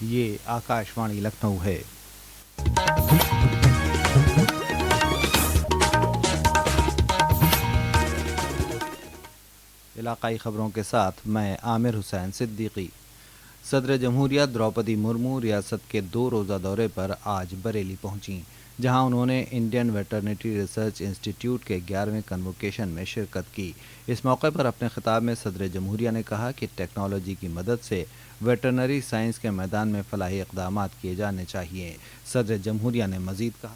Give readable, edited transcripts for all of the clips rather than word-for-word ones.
یہ آکاشوانی لکھنؤ ہے۔ علاقائی خبروں کے ساتھ میں عامر حسین صدیقی۔ صدر جمہوریہ دروپدی مرمو ریاست کے 2 روزہ دورے پر آج بریلی پہنچیں، جہاں انہوں نے انڈین ویٹرنٹری ریسرچ انسٹی ٹیوٹ کے 11ویں کنووکیشن میں شرکت کی۔ اس موقع پر اپنے خطاب میں صدر جمہوریہ نے کہا کہ ٹیکنالوجی کی مدد سے ویٹرنری سائنس کے میدان میں فلاحی اقدامات کیے جانے چاہیے۔ صدر جمہوریہ نے مزید کہا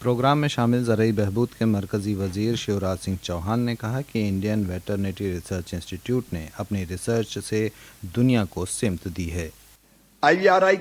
پروگرام میں شامل زرعی بہبود کے مرکزی وزیر شیوراج سنگھ چوہان نے کہا کہ انڈین ویٹرنٹری ریسرچ انسٹی ٹیوٹ نے اپنی ریسرچ سے دنیا کو سمت دی ہے۔ IVRI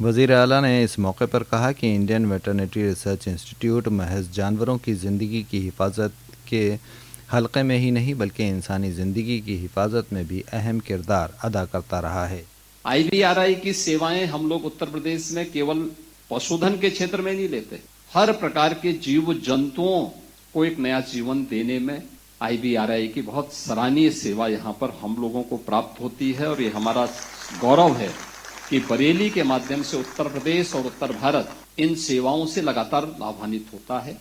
وزیر اعلیٰ نے اس موقع پر کہا کہ انڈین ویٹرنٹری ریسرچ انسٹی ٹیوٹ محض جانوروں کی زندگی کی حفاظت کے حلقے میں ہی نہیں بلکہ انسانی زندگی کی حفاظت میں بھی اہم کردار ادا کرتا رہا ہے۔ IVRI کی سیوائیں ہم لوگ اتر پردیش میں کیول پشودھن کے چھیتر میں نہیں لیتے، ہر پرکار کے جیو جنتوؤں کو ایک نیا جیون دینے میں IVRI کی بہت سرانیہ سیوا یہاں پر ہم لوگوں کو پراپت ہوتی ہے، اور یہ ہمارا گورو ہے کہ بریلی کے مادھیم سے اتر پردیش اور اتر بھارت ان سیواؤں سے لگاتار لابھانت ہوتا ہے۔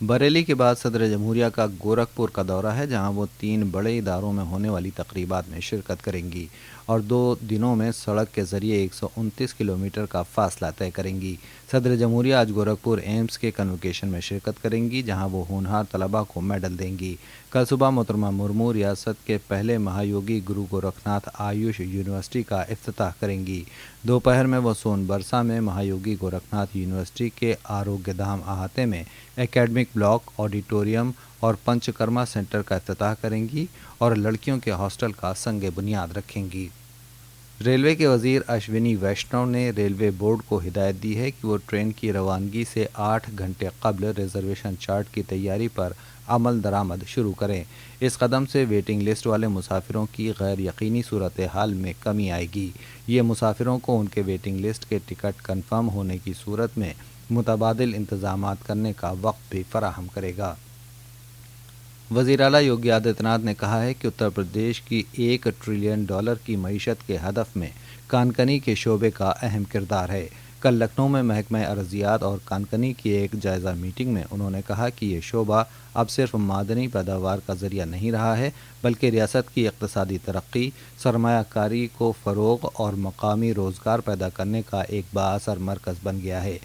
بریلی کے بعد صدر جمہوریہ کا گورکھپور کا دورہ ہے، جہاں وہ 3 بڑے اداروں میں ہونے والی تقریبات میں شرکت کریں گی اور 2 دنوں میں سڑک کے ذریعے 129 کلومیٹر کا فاصلہ طے کریں گی۔ صدر جمہوریہ آج گورکھپور ایمس کے کنووکیشن میں شرکت کریں گی، جہاں وہ ہونہار طلباء کو میڈل دیں گی۔ کل صبح محترمہ مرمو ریاست کے پہلے مہایوگی گرو گورکھناتھ آیوش یونیورسٹی کا افتتاح کریں گی۔ دوپہر میں وہ سون برسا میں مہایوگی گورکھناتھ یونیورسٹی کے آروگیہ دھام احاطے میں اکیڈمک بلاک، آڈیٹوریم اور پنچ کرما سینٹر کا افتتاح کریں گی اور لڑکیوں کے ہاسٹل کا سنگ بنیاد رکھیں گی۔ ریلوے کے وزیر اشونی ویشنو نے ریلوے بورڈ کو ہدایت دی ہے کہ وہ ٹرین کی روانگی سے 8 گھنٹے قبل ریزرویشن چارٹ کی تیاری پر عمل درآمد شروع کریں۔ اس قدم سے ویٹنگ لسٹ والے مسافروں کی غیر یقینی صورتحال میں کمی آئے گی۔ یہ مسافروں کو ان کے ویٹنگ لسٹ کے ٹکٹ کنفرم ہونے کی صورت میں متبادل انتظامات کرنے کا وقت بھی فراہم کرے گا۔ وزیر اعلیٰ یوگی آدتیہ ناتھ نے کہا ہے کہ اتر پردیش کی $1 ٹریلین کی معیشت کے ہدف میں کانکنی کے شعبے کا اہم کردار ہے۔ کل لکھنؤ میں محکمہ ارضیات اور کانکنی کی ایک جائزہ میٹنگ میں انہوں نے کہا کہ یہ شعبہ اب صرف معدنی پیداوار کا ذریعہ نہیں رہا ہے، بلکہ ریاست کی اقتصادی ترقی، سرمایہ کاری کو فروغ اور مقامی روزگار پیدا کرنے کا ایک بااثر مرکز بن گیا ہے۔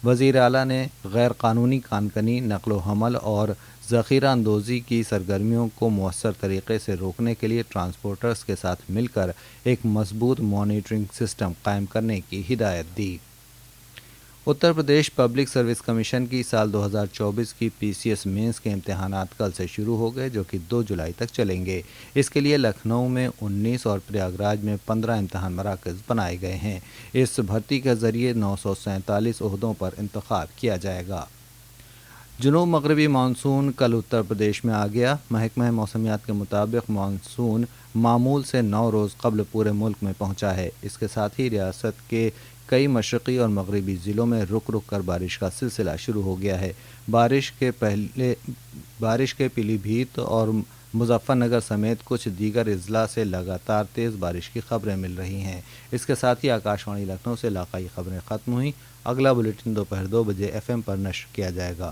وزیر اعلیٰ نے غیر قانونی کانکنی، نقل و حمل اور ذخیرہ اندوزی کی سرگرمیوں کو مؤثر طریقے سے روکنے کے لیے ٹرانسپورٹرز کے ساتھ مل کر ایک مضبوط مانیٹرنگ سسٹم قائم کرنے کی ہدایت دی۔ Uttar Pradesh public service commission کی سال 2024 کی PCS مینس کے امتحانات کل سے شروع ہو گئے، جو کہ 2 جولائی تک چلیں گے۔ اس کے لیے لکھنؤ میں 19 اور پریاگراج میں 15 امتحان مراکز بنائے گئے ہیں۔ اس بھرتی کے ذریعے 947 عہدوں پر انتخاب کیا جائے گا۔ جنوب مغربی مانسون کل اتر پردیش میں آ گیا۔ محکمہ موسمیات کے مطابق مانسون معمول سے 9 روز قبل پورے ملک میں پہنچا ہے۔ اس کے ساتھ ہی ریاست کے کئی مشرقی اور مغربی ضلعوں میں رک رک کر بارش کا سلسلہ شروع ہو گیا ہے۔ بارش کے پیلی بھیت اور مظفر نگر سمیت کچھ دیگر اضلاع سے لگاتار تیز بارش کی خبریں مل رہی ہیں۔ اس کے ساتھ ہی آکاشوانی لکھنؤ سے علاقائی خبریں ختم ہوئیں۔ اگلا بلیٹن دوپہر 2 بجے FM پر نشر کیا جائے گا۔